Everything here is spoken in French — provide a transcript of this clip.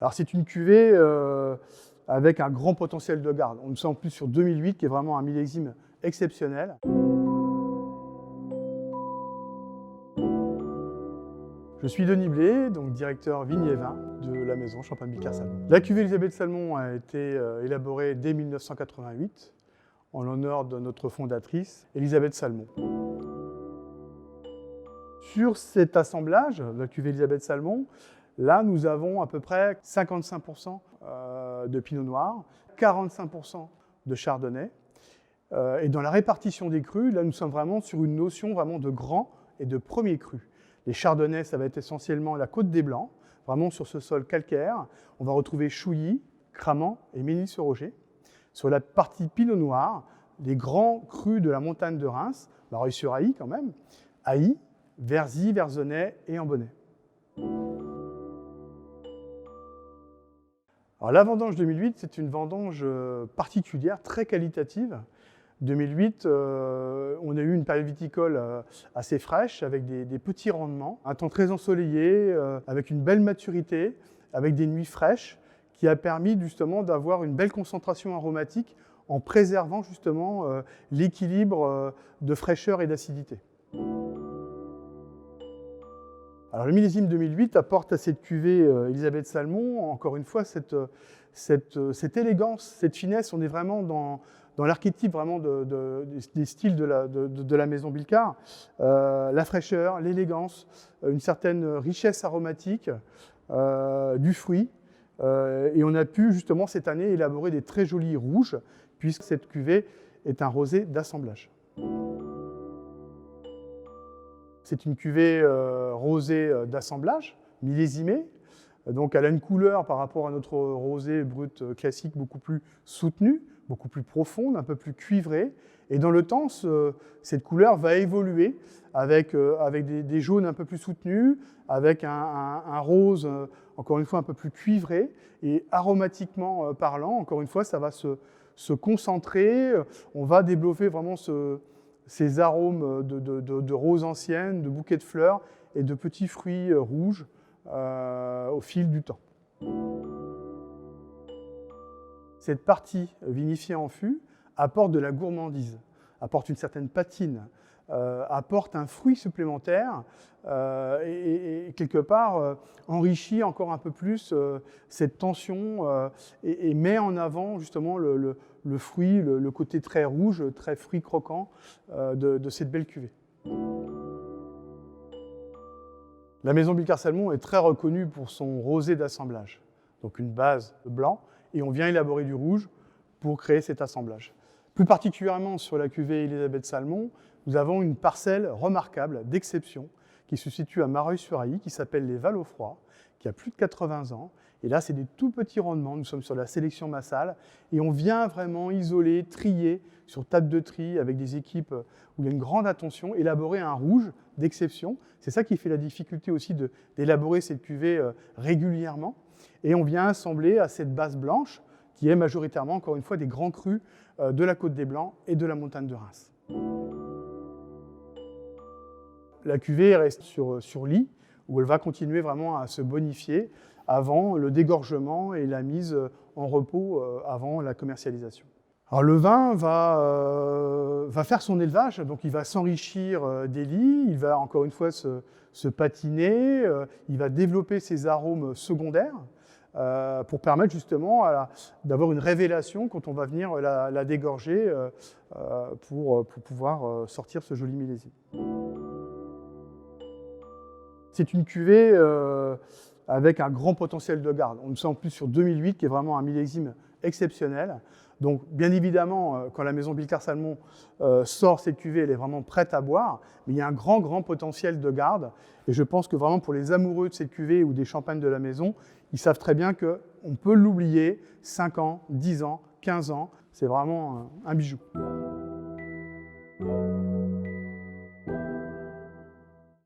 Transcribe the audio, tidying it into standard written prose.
Alors c'est une cuvée avec un grand potentiel de garde. On est en plus sur 2008 qui est vraiment un millésime exceptionnel. Je suis Denis Blé, donc directeur vigne et vin de la maison Champagne Bicard Salmon. La cuvée Elisabeth Salmon a été élaborée dès 1988 en l'honneur de notre fondatrice Elisabeth Salmon. Sur cet assemblage, la cuvée Elisabeth Salmon, là nous avons à peu près 55% de pinot noir, 45% de chardonnay. Et dans la répartition des crus, là nous sommes vraiment sur une notion vraiment de grand et de premier cru. Les chardonnays, ça va être essentiellement la Côte des Blancs, vraiment sur ce sol calcaire. On va retrouver Chouilly, Cramant et Ménil-sur-Roger. Sur la partie pinot noir, les grands crus de la montagne de Reims, Mareuil-sur-Ailly quand même, Ailly, Verzy, Verzenay et Ambonnay. Alors la vendange 2008, c'est une vendange particulière, très qualitative. 2008, on a eu une période viticole assez fraîche, avec des petits rendements, un temps très ensoleillé, avec une belle maturité, avec des nuits fraîches, qui a permis justement d'avoir une belle concentration aromatique en préservant justement l'équilibre de fraîcheur et d'acidité. Alors le millésime 2008 apporte à cette cuvée Elisabeth Salmon, encore une fois, cette élégance, cette finesse. On est vraiment dans l'archétype vraiment des styles de la maison Bilkar. La fraîcheur, l'élégance, une certaine richesse aromatique, du fruit. Et on a pu justement cette année élaborer des très jolis rouges, puisque cette cuvée est un rosé d'assemblage. C'est une cuvée rosée d'assemblage, millésimée. Donc elle a une couleur par rapport à notre rosé brut classique beaucoup plus soutenue, beaucoup plus profonde, un peu plus cuivrée. Et dans le temps, cette couleur va évoluer avec des jaunes un peu plus soutenus, avec un rose, encore une fois, un peu plus cuivré. Et aromatiquement parlant, encore une fois, ça va se concentrer. On va développer vraiment ces arômes de roses anciennes, de bouquets de fleurs et de petits fruits rouges au fil du temps. Cette partie vinifiée en fût apporte de la gourmandise, apporte une certaine patine, apporte un fruit supplémentaire et quelque part enrichit encore un peu plus cette tension et met en avant justement le fruit, le côté très rouge, très fruit croquant de cette belle cuvée. La maison Bilkar Salmon est très reconnue pour son rosé d'assemblage, donc une base de blanc, et on vient élaborer du rouge pour créer cet assemblage. Plus particulièrement sur la cuvée Elisabeth Salmon, nous avons une parcelle remarquable, d'exception, qui se situe à Mareuil-sur-Ailly, qui s'appelle les Vallauffroy, qui a plus de 80 ans. Et là, c'est des tout petits rendements. Nous sommes sur la sélection massale et on vient vraiment isoler, trier sur table de tri avec des équipes où il y a une grande attention, élaborer un rouge d'exception. C'est ça qui fait la difficulté aussi d'élaborer cette cuvée régulièrement. Et on vient assembler à cette base blanche qui est majoritairement, encore une fois, des grands crus de la Côte des Blancs et de la montagne de Reims. La cuvée reste sur lit, où elle va continuer vraiment à se bonifier avant le dégorgement et la mise en repos avant la commercialisation. Alors le vin va faire son élevage, donc il va s'enrichir des lits, il va encore une fois se patiner, il va développer ses arômes secondaires pour permettre justement d'avoir une révélation quand on va venir la dégorger pour pouvoir sortir ce joli millésime. C'est une cuvée avec un grand potentiel de garde. On est en plus sur 2008 qui est vraiment un millésime exceptionnel. Donc bien évidemment, quand la maison Bilkar Salmon sort cette cuvée, elle est vraiment prête à boire, mais il y a un grand potentiel de garde. Et je pense que vraiment pour les amoureux de cette cuvée ou des champagnes de la maison, ils savent très bien qu'on peut l'oublier 5 ans, 10 ans, 15 ans. C'est vraiment un bijou.